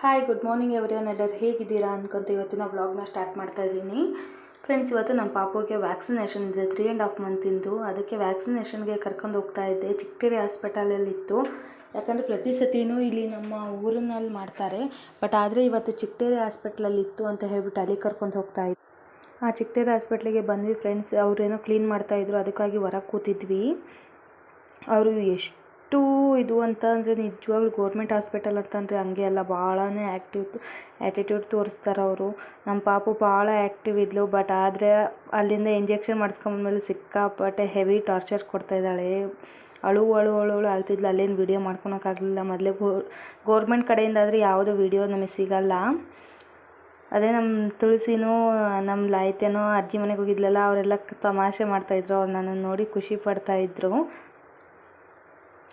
Hi good morning everyone. ಎಲ್ಲರೂ ಹೇಗಿದ್ದೀರಾ ಅನ್ಕೊಂತ ಇವತ್ತಿನ ವ್ಲಾಗ್ನ ಸ್ಟಾರ್ಟ್ ಮಾಡ್ತಾ ಇದ್ದೀನಿ. ಫ್ರೆಂಡ್ಸ್, ಇವತ್ತು ನಮ್ಮ ಪಾಪುಗೆ ವ್ಯಾಕ್ಸಿನೇಷನ್ ಇದೆ 3.5 ಮಂತಿಂದು. ಅದಕ್ಕೆ ವ್ಯಾಕ್ಸಿನೇಷನ್ಗೆ ಕರ್ಕೊಂಡು ಹೋಗ್ತಾ ಇದ್ದೆ. ಚಿಕ್ಕೇರಿ ಹಾಸ್ಪಿಟಲಲ್ಲಿತ್ತು. ಯಾಕಂದರೆ ಪ್ರತಿ ಸತಿನೂ ಇಲ್ಲಿ ನಮ್ಮ ಊರಿನಲ್ಲಿ ಮಾಡ್ತಾರೆ, ಬಟ್ ಆದರೆ ಇವತ್ತು ಚಿಕ್ಕೇರಿ ಹಾಸ್ಪಿಟ್ಲಲ್ಲಿತ್ತು ಅಂತ ಹೇಳ್ಬಿಟ್ಟು ಅಲ್ಲಿ ಕರ್ಕೊಂಡು ಹೋಗ್ತಾ ಇದ್ದೆ. ಆ ಚಿಕ್ಕೇರಿ ಹಾಸ್ಪಿಟ್ಲಿಗೆ ಬಂದ್ವಿ ಫ್ರೆಂಡ್ಸ್. ಅವರೇನೋ ಕ್ಲೀನ್ ಮಾಡ್ತಾಯಿದ್ರು, ಅದಕ್ಕಾಗಿ ಹೊರಗೆ ಕೂತಿದ್ವಿ. ಅವರು ಎಷ್ಟು ಇದು ಅಂತ ಅಂದರೆ ನಿಜವಾಗ್ಲೂ ಗೋರ್ಮೆಂಟ್ ಹಾಸ್ಪಿಟಲ್ ಅಂತಂದರೆ ಹಂಗೆ ಅಲ್ಲ, ಭಾಳನೇ ಆ್ಯಟಿಟ್ಯೂಡ್ ತೋರಿಸ್ತಾರೆ ಅವರು. ನಮ್ಮ ಪಾಪು ಭಾಳ ಆ್ಯಕ್ಟಿವ್ ಇದ್ಲು, ಬಟ್ ಆದರೆ ಅಲ್ಲಿಂದ ಇಂಜೆಕ್ಷನ್ ಮಾಡಿಸ್ಕೊಂಬಂದ್ಮೇಲೆ ಸಿಕ್ಕಾಪಟ್ಟೆ ಹೆವಿ ಟಾರ್ಚರ್ ಕೊಡ್ತಾಯಿದ್ದಾಳೆ. ಅಳು ಅಳ್ತಿದ್ಲು. ಅಲ್ಲೇನು ವೀಡಿಯೋ ಮಾಡ್ಕೊಳಕ್ಕಾಗಲಿಲ್ಲ. ಮೊದಲೇ ಗೋರ್ಮೆಂಟ್ ಕಡೆಯಿಂದ ಆದರೆ ಯಾವುದೋ ವೀಡಿಯೋ ನಮಗೆ ಸಿಗಲ್ಲ. ಅದೇ ನಮ್ಮ ತುಳಸಿನೂ ನಮ್ಮ ಲಾಯ್ತೇನೋ ಅಜ್ಜಿ ಮನೆಗೆ ಹೋಗಿದ್ಲಲ್ಲ, ಅವರೆಲ್ಲ ತಮಾಷೆ ಮಾಡ್ತಾಯಿದ್ರು. ಅವ್ರು ನನ್ನನ್ನು ನೋಡಿ ಖುಷಿ ಪಡ್ತಾಯಿದ್ರು.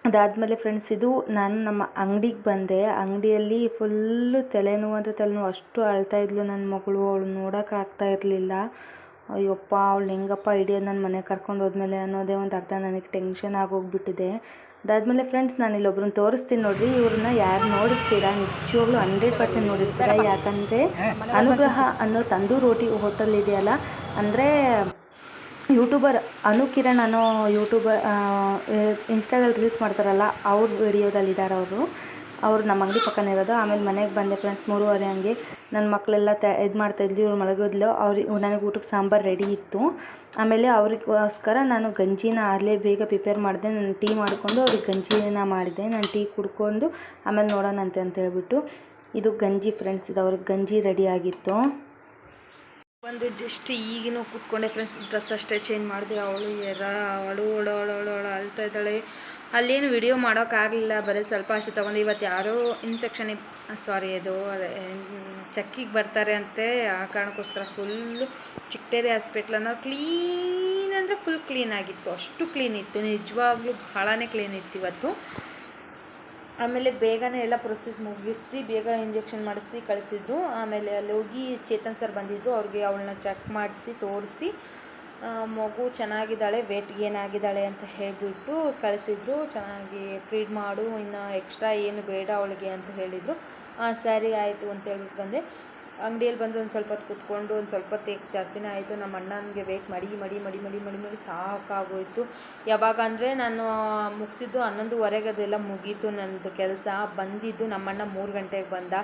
ಅದಾದಮೇಲೆ ಫ್ರೆಂಡ್ಸ್, ಇದು ನಾನು ನಮ್ಮ ಅಂಗಡಿಗೆ ಬಂದೆ. ಅಂಗಡಿಯಲ್ಲಿ ಫುಲ್ಲು ತಲೆನೋವು ಅಷ್ಟು ಅಳ್ತಾಯಿದ್ಲು ನನ್ನ ಮಗಳು. ಅವಳು ನೋಡೋಕ್ಕಾಗ್ತಾ ಇರಲಿಲ್ಲ. ಅಯ್ಯಪ್ಪ, ಅವಳು ಹೆಂಗಪ್ಪ ಹಿಡಿಯೋದು ನನ್ನ ಮನೆಗೆ ಕರ್ಕೊಂಡು ಹೋದ್ಮೇಲೆ ಅನ್ನೋದೇ ಒಂದು ಅರ್ಧ ನನಗೆ ಟೆನ್ಷನ್ ಆಗೋಗ್ಬಿಟ್ಟಿದೆ. ಅದಾದಮೇಲೆ ಫ್ರೆಂಡ್ಸ್, ನಾನು ಇಲ್ಲೊಬ್ರನ್ನ ತೋರಿಸ್ತೀನಿ ನೋಡಿರಿ. ಇವ್ರನ್ನ ಯಾರು ನೋಡಿರ್ತೀರಾ, ನಿಜವಾಗ್ಲೂ 100% ನೋಡಿರ್ತೀರಾ. ಯಾಕಂದರೆ ಅನುಗ್ರಹ ಅನ್ನೋ ತಂದೂರು ರೋಟಿ ಹೋಟೆಲ್ ಇದೆಯಲ್ಲ, ಅಂದರೆ ಯೂಟ್ಯೂಬರ್ ಅನುಕಿರಣ್ ಅನ್ನೋ ಯೂಟ್ಯೂಬರ್ ಇನ್ಸ್ಟಾದಲ್ಲಿ ರೀಲ್ಸ್ ಮಾಡ್ತಾರಲ್ಲ, ಅವ್ರ ವಿಡಿಯೋದಲ್ಲಿದ್ದಾರೆ ಅವರು ನಮ್ಮ ಅಂಗಡಿ ಪಕ್ಕನೇ ಇರೋದು. ಆಮೇಲೆ ಮನೆಗೆ ಬಂದೆ ಫ್ರೆಂಡ್ಸ್ 3:30 ಹಂಗೆ. ನನ್ನ ಮಕ್ಕಳೆಲ್ಲ ಇದು ಮಾಡ್ತಾಯಿದ್ವಿ, ಇವ್ರು ಮಲಗಿದ್ಲು. ನನಗೆ ಊಟಕ್ಕೆ ಸಾಂಬಾರು ರೆಡಿ ಇತ್ತು. ಆಮೇಲೆ ಅವ್ರಿಗೋಸ್ಕರ ನಾನು ಗಂಜಿನ ಅಲ್ಲೇ ಬೇಗ ಪ್ರಿಪೇರ್ ಮಾಡಿದೆ. ನಾನು ಟೀ ಮಾಡಿಕೊಂಡು ಅವ್ರಿಗೆ ಗಂಜಿನ ಮಾಡಿದೆ. ನಾನು ಟೀ ಕುಡ್ಕೊಂಡು ಆಮೇಲೆ ನೋಡೋಣಂತೆ ಅಂತ ಹೇಳ್ಬಿಟ್ಟು ಇದು ಗಂಜಿ ಫ್ರೆಂಡ್ಸ್. ಇದು ಅವ್ರಿಗೆ ಗಂಜಿ ರೆಡಿ ಆಗಿತ್ತು. ಒಂದು ಜಸ್ಟ್ ಈಗಿನೂ ಕೂತ್ಕೊಂಡೆ ಫ್ರೆಂಡ್ಸ್. ಡ್ರೆಸ್ ಅಷ್ಟೇ ಚೇಂಜ್ ಮಾಡಿದೆ. ಅವಳು ಅಳ್ತಾ ಇದ್ದಾಳೆ. ಅಲ್ಲೇನು ವಿಡಿಯೋ ಮಾಡೋಕ್ಕಾಗಲಿಲ್ಲ, ಬರೀ ಸ್ವಲ್ಪ ಅಷ್ಟೇ ತೊಗೊಂಡು. ಇವತ್ತು ಯಾರೋ ಅದು ಚೆಕ್ಕಿಗೆ ಬರ್ತಾರೆ ಅಂತೆ. ಆ ಕಾರಣಕ್ಕೋಸ್ಕರ ಫುಲ್ಲು ಚಿಕ್ಕೇರಿ ಹಾಸ್ಪಿಟ್ಲನ್ನು ಕ್ಲೀನ್ ಅಂದರೆ ಫುಲ್ ಕ್ಲೀನ್ ಆಗಿತ್ತು. ಅಷ್ಟು ಕ್ಲೀನ್ ಇತ್ತು, ನಿಜವಾಗ್ಲೂ ಭಾಳನೇ ಕ್ಲೀನ್ ಇತ್ತು ಇವತ್ತು. ಆಮೇಲೆ ಬೇಗನೆ ಎಲ್ಲ ಪ್ರೊಸೆಸ್ ಮುಗಿಸಿ ಬೇಗ ಇಂಜೆಕ್ಷನ್ ಮಾಡಿಸಿ ಕಳಿಸಿದ್ರು. ಆಮೇಲೆ ಅಲ್ಲಿ ಹೋಗಿ ಚೇತನ್ ಸರ್ ಬಂದಿದ್ದರು. ಅವ್ರಿಗೆ ಅವಳನ್ನ ಚೆಕ್ ಮಾಡಿಸಿ ತೋರಿಸಿ ಮಗು ಚೆನ್ನಾಗಿದ್ದಾಳೆ, ವೇಟ್ ಏನಾಗಿದ್ದಾಳೆ ಅಂತ ಹೇಳಿಬಿಟ್ಟು ಕಳಿಸಿದ್ರು. ಚೆನ್ನಾಗಿ ಫೀಡ್ ಮಾಡು, ಇನ್ನು ಎಕ್ಸ್ಟ್ರಾ ಏನು ಬೇಡ ಅವಳಿಗೆ ಅಂತ ಹೇಳಿದರು. ಸರಿ ಆಯಿತು ಅಂತ ಹೇಳ್ಬಿಟ್ಟು ಬಂದೆ. ಅಂಗಡಿಯಲ್ಲಿ ಬಂದು ಒಂದು ಸ್ವಲ್ಪ ಹೊತ್ತು ಕೂತ್ಕೊಂಡು ಒಂದು ಸ್ವಲ್ಪ ಹೊತ್ತು ಜಾಸ್ತಿನೇ ಆಯಿತು. ನಮ್ಮ ಅಣ್ಣನಿಗೆ ವೇಟ್ ಮಾಡಿ ಸಾಕಾಗೋಯಿತು. ಯಾವಾಗ ಅಂದರೆ ನಾನು ಮುಗಿಸಿದ್ದು 11:15 ಅದೆಲ್ಲ ಮುಗೀತು ನನ್ನದು ಕೆಲಸ. ಬಂದಿದ್ದು ನಮ್ಮಣ್ಣ 3 ಗಂಟೆಗೆ ಬಂದ.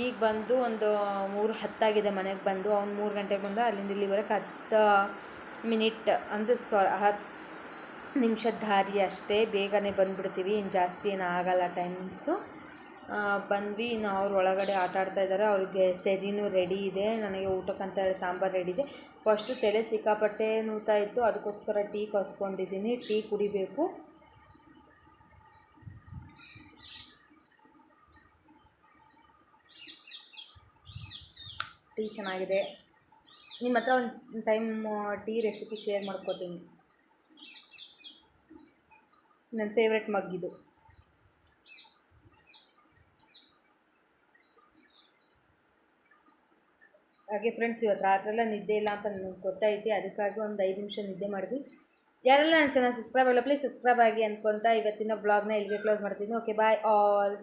ಈಗ ಬಂದು ಒಂದು 3:10 ಆಗಿದೆ ಮನೆಗೆ ಬಂದು. ಅವ್ನು 3 ಗಂಟೆಗೆ ಬಂದ. ಅಲ್ಲಿಂದ ಇಲ್ಲಿವರೆಗೆ 10 ಮಿನಿಟ್ ಅಂದರೆ 10 ನಿಮಿಷದ ದಾರಿ ಅಷ್ಟೇ. ಬೇಗನೆ ಬಂದುಬಿಡ್ತೀವಿ, ಇನ್ನು ಜಾಸ್ತಿ ಏನು ಆಗಲ್ಲ ಟೈಮಿಂಗ್ಸು. ಬಂದ್ವಿ. ಇನ್ನು ಅವ್ರು ಒಳಗಡೆ ಆಟ ಆಡ್ತಾ ಇದ್ದಾರೆ. ಅವ್ರಿಗೆ ಸರಿನೂ ರೆಡಿ ಇದೆ. ನನಗೆ ಊಟಕ್ಕಂತ ಹೇಳಿ ಸಾಂಬಾರು ರೆಡಿ ಇದೆ. ಫಸ್ಟು ತಲೆ ಸಿಕ್ಕಾಪಟ್ಟೆ ನೋವ್ತಾ ಇತ್ತು, ಅದಕ್ಕೋಸ್ಕರ ಟೀ ಕಾಸ್ಕೊಂಡಿದ್ದೀನಿ. ಟೀ ಕುಡಿಬೇಕು. ಟೀ ಚೆನ್ನಾಗಿದೆ. ನಿಮ್ಮ ಹತ್ರ ಒಂದು ಟೈಮ್ ಟೀ ರೆಸಿಪಿ ಶೇರ್ ಮಾಡ್ಕೊತೀನಿ. ನನ್ನ ಫೇವ್ರೆಟ್ ಮಗ್ಗಿದು. ಹಾಗೆ ಫ್ರೆಂಡ್ಸ್, ಇವತ್ತು ರಾತ್ರೆಲ್ಲ ನಿದ್ದೆ ಇಲ್ಲ ಅಂತ ನನಗೆ ಗೊತ್ತೈತಿ. ಅದಕ್ಕಾಗಿ ಒಂದು 5 ನಿಮಿಷ ನಿದ್ದೆ ಮಾಡಿದ್ವಿ. ಯಾರೆಲ್ಲ ನನ್ನ ಚಾನಲ್ ಸಬ್ಸ್ಕ್ರೈಬ್ ಆಗಲ್ಲ ಪ್ಲೀಸ್ ಸಬ್ಸ್ಕ್ರೈಬ್ ಆಗಿ ಅನ್ಕೊತ ಇವತ್ತಿನ ಬ್ಲಾಗ್ನ ಇಲ್ಲಿಗೆ ಕ್ಲೋಸ್ ಮಾಡ್ತೀನಿ. Okay, bye all.